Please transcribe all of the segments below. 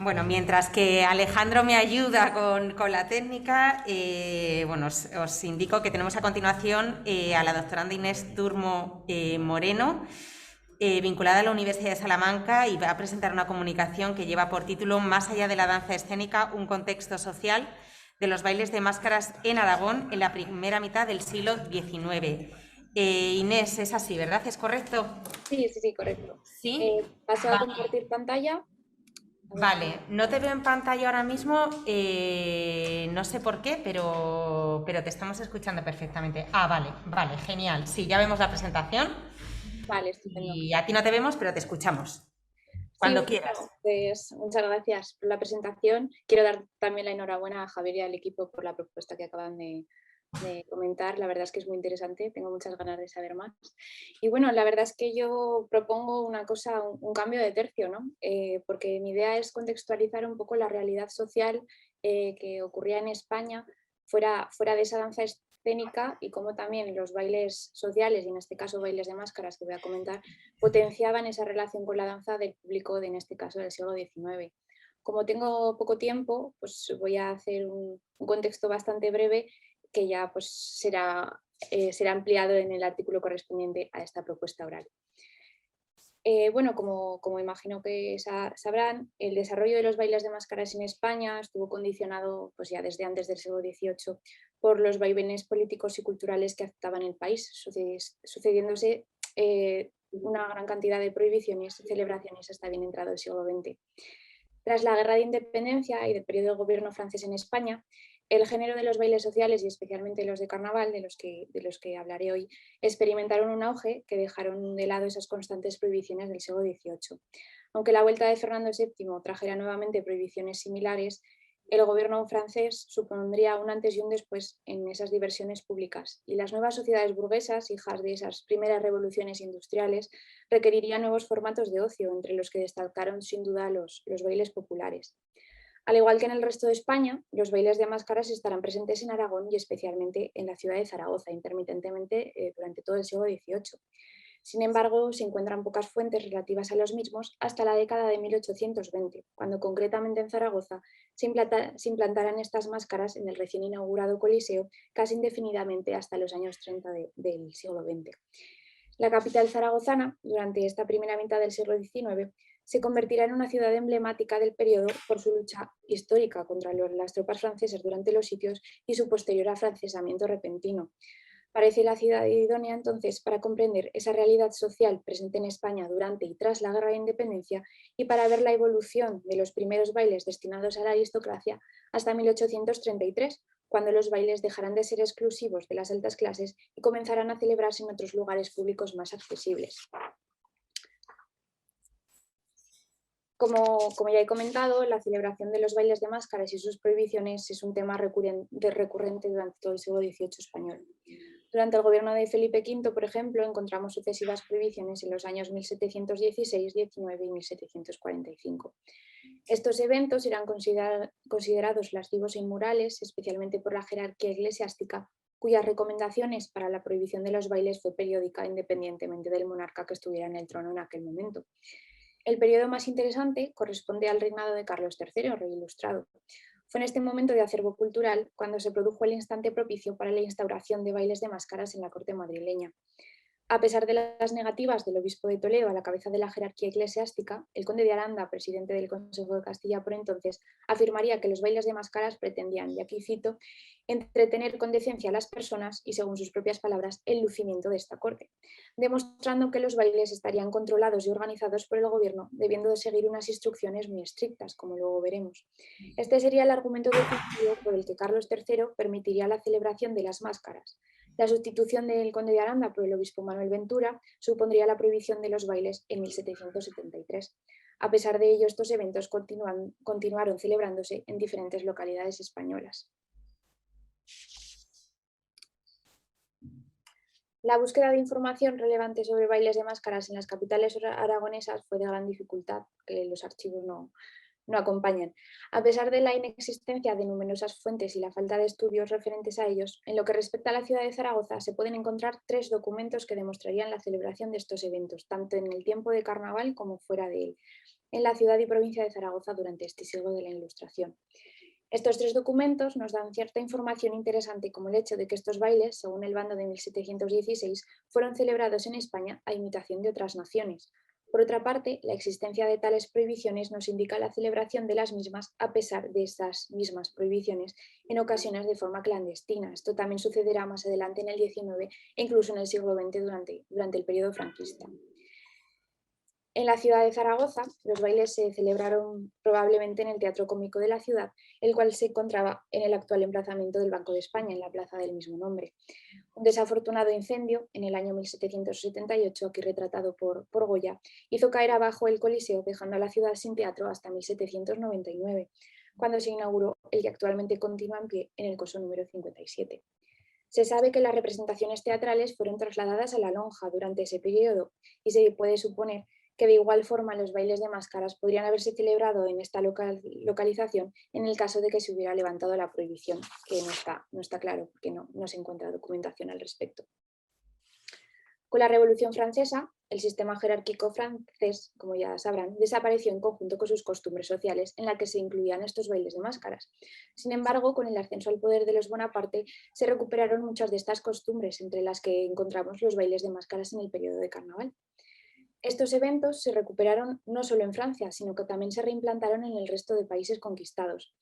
Bueno, mientras que Alejandro me ayuda con la técnica, bueno, os indico que tenemos a continuación a la doctoranda Inés Turmo Moreno, vinculada a la Universidad de Salamanca, y va a presentar una comunicación que lleva por título Más allá de la danza escénica, un contexto social de los bailes de máscaras en Aragón en la primera mitad del siglo XIX. Inés, es así, ¿verdad? ¿Es correcto? Sí, sí, sí, correcto. Sí. Paso a Vale. compartir pantalla. A ver si... Vale, no te veo en pantalla ahora mismo, no sé por qué, pero te estamos escuchando perfectamente. Ah, vale, vale, genial. Sí, ya vemos la presentación Vale, estupendo. y a ti no te vemos, pero te escuchamos. Sí, Cuando quieras. bueno, pues muchas gracias por la presentación. Quiero dar también la enhorabuena a Javier y al equipo por la propuesta que acaban de comentar. La verdad es que es muy interesante, tengo muchas ganas de saber más. Y bueno, la verdad es que yo propongo una cosa, un cambio de tercio, ¿no? Porque mi idea es contextualizar un poco la realidad social que ocurría en España fuera de esa danza escénica y cómo también los bailes sociales, y en este caso bailes de máscaras que voy a comentar, potenciaban esa relación con la danza del público de, en este caso, del siglo XIX. Como tengo poco tiempo, pues voy a hacer un contexto bastante breve que ya pues será ampliado en el artículo correspondiente a esta propuesta oral. Bueno, como imagino que sabrán, el desarrollo de los bailes de máscaras en España estuvo condicionado pues ya desde antes del siglo XVIII por los vaivenes políticos y culturales que afectaban el país, sucediéndose una gran cantidad de prohibiciones y celebraciones hasta bien entrado el siglo XX. Tras la Guerra de Independencia y del periodo de gobierno francés en España, el género de los bailes sociales y especialmente los de carnaval, de los que hablaré hoy, experimentaron un auge que dejaron de lado esas constantes prohibiciones del siglo XVIII. Aunque la vuelta de Fernando VII trajera nuevamente prohibiciones similares, el gobierno francés supondría un antes y un después en esas diversiones públicas, y las nuevas sociedades burguesas, hijas de esas primeras revoluciones industriales, requerirían nuevos formatos de ocio, entre los que destacaron sin duda los bailes populares. Al igual que en el resto de España, los bailes de máscaras estarán presentes en Aragón y especialmente en la ciudad de Zaragoza, intermitentemente durante todo el siglo XVIII. Sin embargo, se encuentran pocas fuentes relativas a los mismos hasta la década de 1820, cuando concretamente en Zaragoza se implantaran estas máscaras en el recién inaugurado Coliseo casi indefinidamente hasta los años 30 del siglo XX. La capital zaragozana, durante esta primera mitad del siglo XIX, se convertirá en una ciudad emblemática del periodo por su lucha histórica contra las tropas francesas durante los sitios y su posterior afrancesamiento repentino. Parece la ciudad idónea entonces para comprender esa realidad social presente en España durante y tras la Guerra de Independencia y para ver la evolución de los primeros bailes destinados a la aristocracia hasta 1833, cuando los bailes dejarán de ser exclusivos de las altas clases y comenzarán a celebrarse en otros lugares públicos más accesibles. Como ya he comentado, la celebración de los bailes de máscaras y sus prohibiciones es un tema recurrente durante todo el siglo XVIII español. Durante el gobierno de Felipe V, por ejemplo, encontramos sucesivas prohibiciones en los años 1716, 19 y 1745. Estos eventos eran considerados lascivos e inmorales, especialmente por la jerarquía eclesiástica, cuyas recomendaciones para la prohibición de los bailes fue periódica independientemente del monarca que estuviera en el trono en aquel momento. El periodo más interesante corresponde al reinado de Carlos III, rey ilustrado. Fue en este momento de acervo cultural cuando se produjo el instante propicio para la instauración de bailes de máscaras en la corte madrileña. A pesar de las negativas del obispo de Toledo a la cabeza de la jerarquía eclesiástica, el conde de Aranda, presidente del Consejo de Castilla por entonces, afirmaría que los bailes de máscaras pretendían, y aquí cito, entretener con decencia a las personas y, según sus propias palabras, el lucimiento de esta corte, demostrando que los bailes estarían controlados y organizados por el gobierno, debiendo de seguir unas instrucciones muy estrictas, como luego veremos. Este sería el argumento definitivo por el que Carlos III permitiría la celebración de las máscaras. La sustitución del conde de Aranda por el obispo Manuel Ventura supondría la prohibición de los bailes en 1773. A pesar de ello, estos eventos continuaron celebrándose en diferentes localidades españolas. La búsqueda de información relevante sobre bailes de máscaras en las capitales aragonesas fue de gran dificultad, que los archivos no acompañan. A pesar de la inexistencia de numerosas fuentes y la falta de estudios referentes a ellos, en lo que respecta a la ciudad de Zaragoza se pueden encontrar 3 documentos que demostrarían la celebración de estos eventos, tanto en el tiempo de carnaval como fuera de él. en la ciudad y provincia de Zaragoza durante este siglo de la Ilustración. Estos tres documentos nos dan cierta información interesante, como el hecho de que estos bailes, según el bando de 1716, fueron celebrados en España a imitación de otras naciones. Por otra parte, la existencia de tales prohibiciones nos indica la celebración de las mismas a pesar de estas mismas prohibiciones, en ocasiones de forma clandestina. Esto también sucederá más adelante en el XIX e incluso en el siglo XX durante el periodo franquista. En la ciudad de Zaragoza, los bailes se celebraron probablemente en el Teatro Cómico de la ciudad, el cual se encontraba en el actual emplazamiento del Banco de España, en la plaza del mismo nombre. Un desafortunado incendio en el año 1778, aquí retratado por Goya, hizo caer abajo el Coliseo, dejando a la ciudad sin teatro hasta 1799, cuando se inauguró el que actualmente continúa en pie en el coso número 57. Se sabe que las representaciones teatrales fueron trasladadas a la lonja durante ese periodo y se puede suponer que de igual forma los bailes de máscaras podrían haberse celebrado en esta localización en el caso de que se hubiera levantado la prohibición, que no está claro porque no se encuentra documentación al respecto. Con la Revolución Francesa, el sistema jerárquico francés, como ya sabrán, desapareció en conjunto con sus costumbres sociales en la que se incluían estos bailes de máscaras. Sin embargo, con el ascenso al poder de los Bonaparte, se recuperaron muchas de estas costumbres, entre las que encontramos los bailes de máscaras en el periodo de carnaval. Estos eventos se recuperaron no solo en Francia, sino que también se reimplantaron en el resto de países conquistados.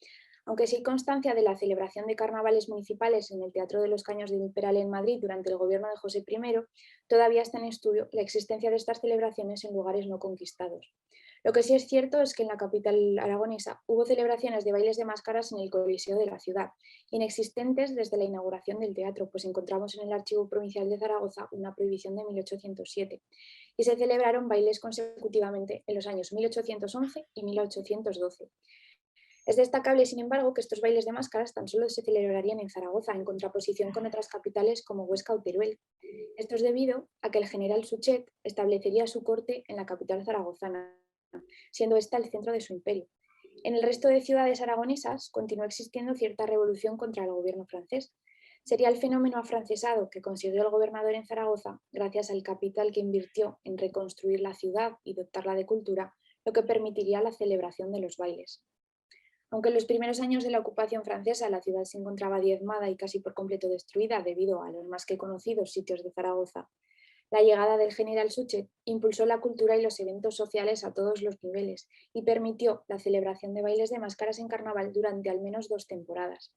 Aunque sí hay constancia de la celebración de carnavales municipales en el Teatro de los Caños del Peral en Madrid durante el gobierno de José I, todavía está en estudio la existencia de estas celebraciones en lugares no conquistados. Lo que sí es cierto es que en la capital aragonesa hubo celebraciones de bailes de máscaras en el Coliseo de la ciudad, inexistentes desde la inauguración del teatro, pues encontramos en el Archivo Provincial de Zaragoza una prohibición de 1807, y se celebraron bailes consecutivamente en los años 1811 y 1812. Es destacable, sin embargo, que estos bailes de máscaras tan solo se celebrarían en Zaragoza, en contraposición con otras capitales como Huesca o Teruel. Esto es debido a que el general Suchet establecería su corte en la capital zaragozana, siendo esta el centro de su imperio. En el resto de ciudades aragonesas continuó existiendo cierta revolución contra el gobierno francés. Sería el fenómeno afrancesado que consiguió el gobernador en Zaragoza, gracias al capital que invirtió en reconstruir la ciudad y dotarla de cultura, lo que permitiría la celebración de los bailes. Aunque en los primeros años de la ocupación francesa la ciudad se encontraba diezmada y casi por completo destruida debido a los más que conocidos sitios de Zaragoza, la llegada del general Suchet impulsó la cultura y los eventos sociales a todos los niveles y permitió la celebración de bailes de máscaras en carnaval durante al menos 2 temporadas.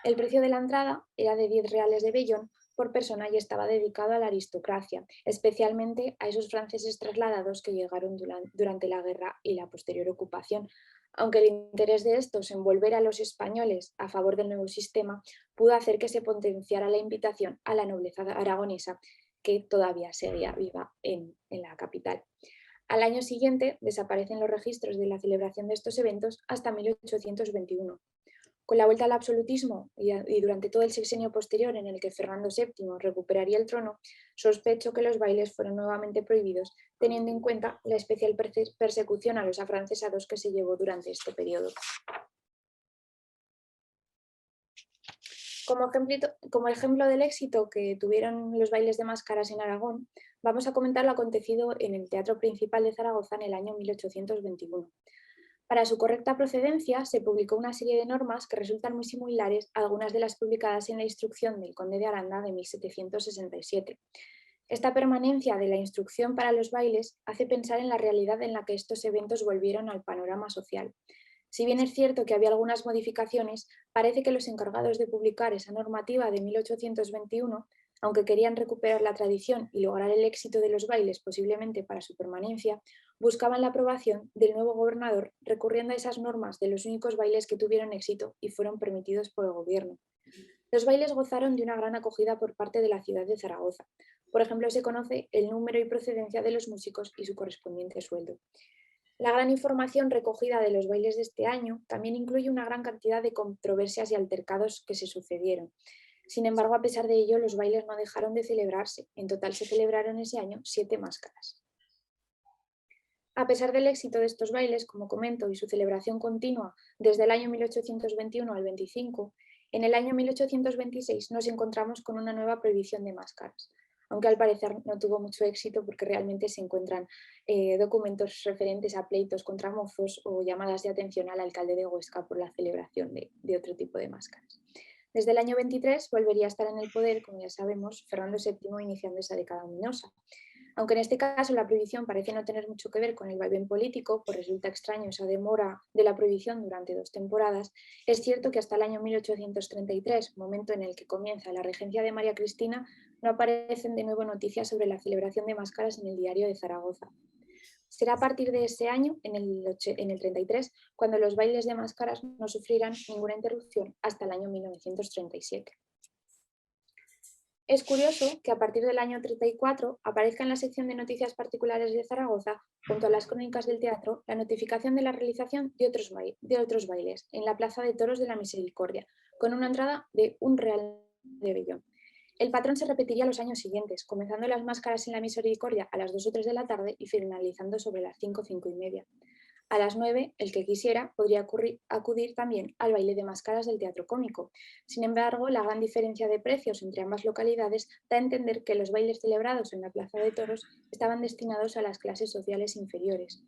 El precio de la entrada era de 10 reales de vellón por persona y estaba dedicado a la aristocracia, especialmente a esos franceses trasladados que llegaron durante la guerra y la posterior ocupación, aunque el interés de estos en volver a los españoles a favor del nuevo sistema pudo hacer que se potenciara la invitación a la nobleza aragonesa, que todavía seguía viva en la capital. Al año siguiente desaparecen los registros de la celebración de estos eventos hasta 1821. Con la vuelta al absolutismo y durante todo el sexenio posterior en el que Fernando VII recuperaría el trono, sospecho que los bailes fueron nuevamente prohibidos, teniendo en cuenta la especial persecución a los afrancesados que se llevó durante este periodo. Como ejemplo del éxito que tuvieron los bailes de máscaras en Aragón, vamos a comentar lo acontecido en el Teatro Principal de Zaragoza en el año 1821. Para su correcta procedencia, se publicó una serie de normas que resultan muy similares a algunas de las publicadas en la instrucción del conde de Aranda de 1767. Esta permanencia de la instrucción para los bailes hace pensar en la realidad en la que estos eventos volvieron al panorama social. Si bien es cierto que había algunas modificaciones, parece que los encargados de publicar esa normativa de 1821, aunque querían recuperar la tradición y lograr el éxito de los bailes posiblemente para su permanencia, buscaban la aprobación del nuevo gobernador recurriendo a esas normas de los únicos bailes que tuvieron éxito y fueron permitidos por el gobierno. Los bailes gozaron de una gran acogida por parte de la ciudad de Zaragoza. Por ejemplo, se conoce el número y procedencia de los músicos y su correspondiente sueldo. La gran información recogida de los bailes de este año también incluye una gran cantidad de controversias y altercados que se sucedieron. Sin embargo, a pesar de ello, los bailes no dejaron de celebrarse. En total se celebraron ese año 7 máscaras. A pesar del éxito de estos bailes, como comento, y su celebración continua desde el año 1821 al 25, en el año 1826 nos encontramos con una nueva prohibición de máscaras. aunque al parecer no tuvo mucho éxito porque realmente se encuentran documentos referentes a pleitos contra mozos o llamadas de atención al alcalde de Huesca por la celebración de otro tipo de máscaras. Desde el año 23 volvería a estar en el poder, como ya sabemos, Fernando VII, iniciando esa década ominosa. Aunque en este caso la prohibición parece no tener mucho que ver con el vaivén político, pues resulta extraño esa demora de la prohibición durante 2 temporadas, es cierto que hasta el año 1833, momento en el que comienza la regencia de María Cristina, no aparecen de nuevo noticias sobre la celebración de máscaras en el diario de Zaragoza. Será a partir de ese año, en el 33, cuando los bailes de máscaras no sufrirán ninguna interrupción hasta el año 1937. Es curioso que a partir del año 34 aparezca en la sección de noticias particulares de Zaragoza, junto a las crónicas del teatro, la notificación de la realización de otros bailes en la Plaza de Toros de la Misericordia, con una entrada de un real de vellón. El patrón se repetiría los años siguientes, comenzando las máscaras en la Misericordia a las 2 o 3 de la tarde y finalizando sobre las 5, 5 y media. A las 9, el que quisiera podría acudir también al baile de máscaras del Teatro Cómico. Sin embargo, la gran diferencia de precios entre ambas localidades da a entender que los bailes celebrados en la Plaza de Toros estaban destinados a las clases sociales inferiores.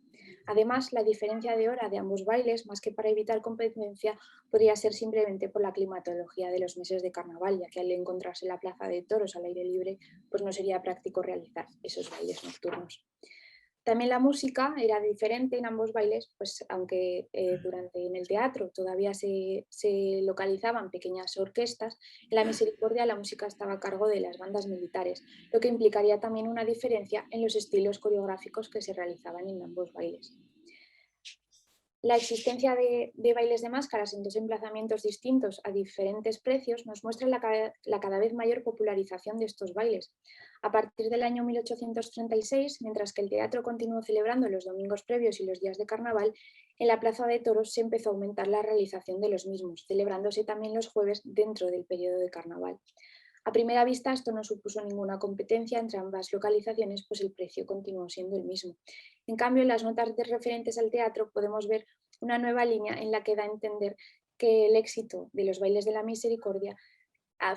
Además, la diferencia de hora de ambos bailes, más que para evitar competencia, podría ser simplemente por la climatología de los meses de carnaval, ya que al encontrarse la Plaza de Toros al aire libre, pues no sería práctico realizar esos bailes nocturnos. También la música era diferente en ambos bailes, pues aunque en el teatro todavía se localizaban pequeñas orquestas, en la Misericordia la música estaba a cargo de las bandas militares, lo que implicaría también una diferencia en los estilos coreográficos que se realizaban en ambos bailes. La existencia de bailes de máscaras en 2 emplazamientos distintos a diferentes precios nos muestra la cada vez mayor popularización de estos bailes. A partir del año 1836, mientras que el teatro continuó celebrando los domingos previos y los días de carnaval, en la Plaza de Toros se empezó a aumentar la realización de los mismos, celebrándose también los jueves dentro del periodo de carnaval. A primera vista, esto no supuso ninguna competencia entre ambas localizaciones, pues el precio continuó siendo el mismo. En cambio, en las notas referentes al teatro podemos ver una nueva línea en la que da a entender que el éxito de los bailes de la Misericordia,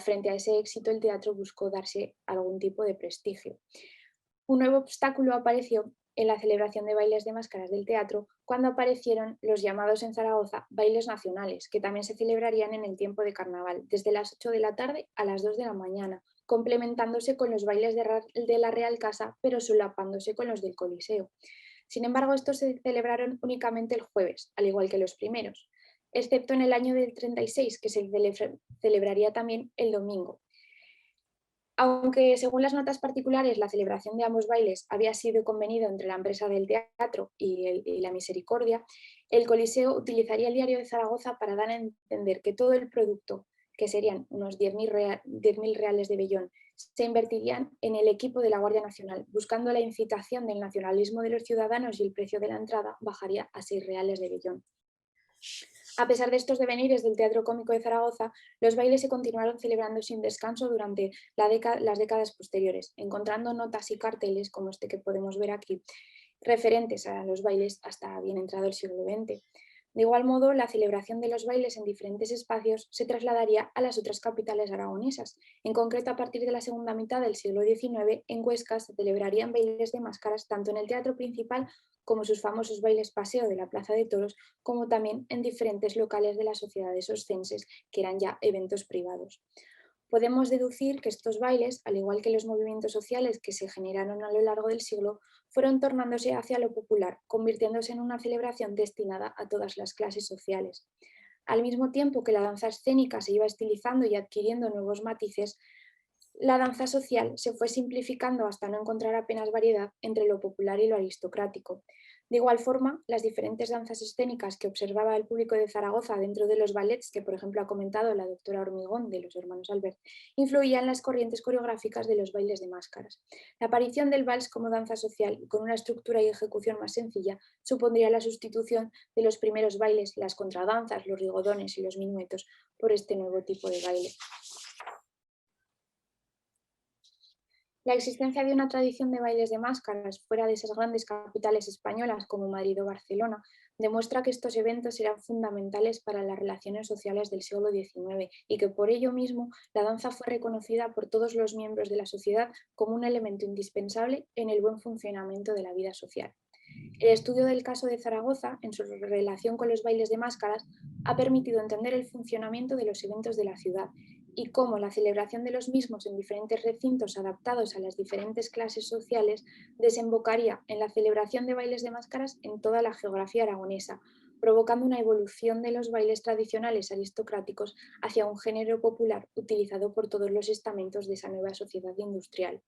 frente a ese éxito, el teatro buscó darse algún tipo de prestigio. Un nuevo obstáculo apareció en la celebración de bailes de máscaras del teatro cuando aparecieron los llamados en Zaragoza bailes nacionales, que también se celebrarían en el tiempo de carnaval, desde las 8 de la tarde a las 2 de la mañana, complementándose con los bailes de la Real Casa, pero solapándose con los del Coliseo. Sin embargo, estos se celebraron únicamente el jueves, al igual que los primeros, excepto en el año del 36, que se celebraría también el domingo. Aunque según las notas particulares la celebración de ambos bailes había sido convenido entre la empresa del teatro y la Misericordia, el Coliseo utilizaría el diario de Zaragoza para dar a entender que todo el producto, que serían unos 10.000 reales de vellón, se invertirían en el equipo de la Guardia Nacional, buscando la incitación del nacionalismo de los ciudadanos, y el precio de la entrada bajaría a 6 reales de vellón. A pesar de estos devenires del Teatro Cómico de Zaragoza, los bailes se continuaron celebrando sin descanso durante las décadas posteriores, encontrando notas y carteles como este que podemos ver aquí, referentes a los bailes hasta bien entrado el siglo XX. De igual modo, la celebración de los bailes en diferentes espacios se trasladaría a las otras capitales aragonesas. En concreto, a partir de la segunda mitad del siglo XIX, en Huesca se celebrarían bailes de máscaras tanto en el teatro principal como sus famosos bailes paseo de la Plaza de Toros, como también en diferentes locales de las sociedades oscenses, que eran ya eventos privados. Podemos deducir que estos bailes, al igual que los movimientos sociales que se generaron a lo largo del siglo, fueron tornándose hacia lo popular, convirtiéndose en una celebración destinada a todas las clases sociales. Al mismo tiempo que la danza escénica se iba estilizando y adquiriendo nuevos matices, la danza social se fue simplificando hasta no encontrar apenas variedad entre lo popular y lo aristocrático. De igual forma, las diferentes danzas escénicas que observaba el público de Zaragoza dentro de los ballets, que por ejemplo ha comentado la doctora Hormigón de los hermanos Albert, influían en las corrientes coreográficas de los bailes de máscaras. La aparición del vals como danza social y con una estructura y ejecución más sencilla supondría la sustitución de los primeros bailes, las contradanzas, los rigodones y los minuetos, por este nuevo tipo de baile. La existencia de una tradición de bailes de máscaras fuera de esas grandes capitales españolas como Madrid o Barcelona demuestra que estos eventos eran fundamentales para las relaciones sociales del siglo XIX y que por ello mismo la danza fue reconocida por todos los miembros de la sociedad como un elemento indispensable en el buen funcionamiento de la vida social. El estudio del caso de Zaragoza, en su relación con los bailes de máscaras, ha permitido entender el funcionamiento de los eventos de la ciudad y cómo la celebración de los mismos en diferentes recintos adaptados a las diferentes clases sociales desembocaría en la celebración de bailes de máscaras en toda la geografía aragonesa, provocando una evolución de los bailes tradicionales aristocráticos hacia un género popular utilizado por todos los estamentos de esa nueva sociedad industrial.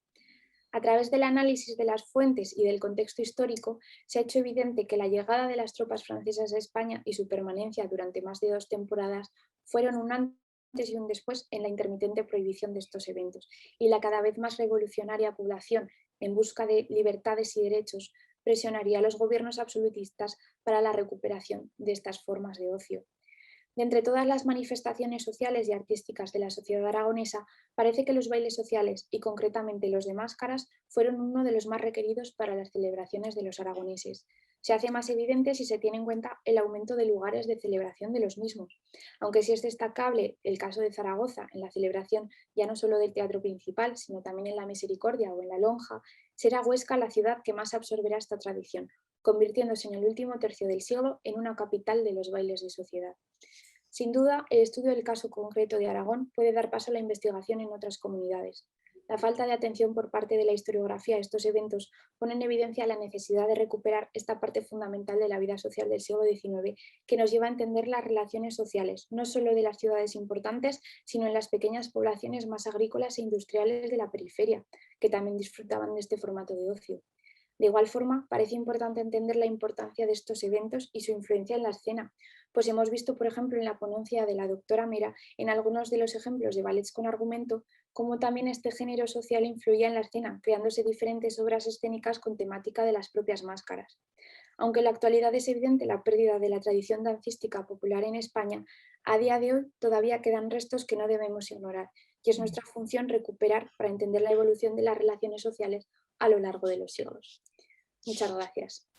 A través del análisis de las fuentes y del contexto histórico, se ha hecho evidente que la llegada de las tropas francesas a España y su permanencia durante más de 2 temporadas fueron un antes y un después en la intermitente prohibición de estos eventos, y la cada vez más revolucionaria población en busca de libertades y derechos presionaría a los gobiernos absolutistas para la recuperación de estas formas de ocio. De entre todas las manifestaciones sociales y artísticas de la sociedad aragonesa, parece que los bailes sociales, y concretamente los de máscaras, fueron uno de los más requeridos para las celebraciones de los aragoneses. Se hace más evidente si se tiene en cuenta el aumento de lugares de celebración de los mismos, aunque sí es destacable el caso de Zaragoza en la celebración ya no solo del teatro principal, sino también en la Misericordia o en la Lonja, será Huesca la ciudad que más absorberá esta tradición, convirtiéndose en el último tercio del siglo en una capital de los bailes de sociedad. Sin duda, el estudio del caso concreto de Aragón puede dar paso a la investigación en otras comunidades. La falta de atención por parte de la historiografía a estos eventos pone en evidencia la necesidad de recuperar esta parte fundamental de la vida social del siglo XIX que nos lleva a entender las relaciones sociales, no solo de las ciudades importantes, sino en las pequeñas poblaciones más agrícolas e industriales de la periferia, que también disfrutaban de este formato de ocio. De igual forma, parece importante entender la importancia de estos eventos y su influencia en la escena, pues hemos visto, por ejemplo, en la ponencia de la doctora Mera, en algunos de los ejemplos de ballets con argumento, cómo también este género social influía en la escena, creándose diferentes obras escénicas con temática de las propias máscaras. Aunque en la actualidad es evidente la pérdida de la tradición dancística popular en España, a día de hoy todavía quedan restos que no debemos ignorar, y es nuestra función recuperar para entender la evolución de las relaciones sociales a lo largo de los siglos. Muchas gracias.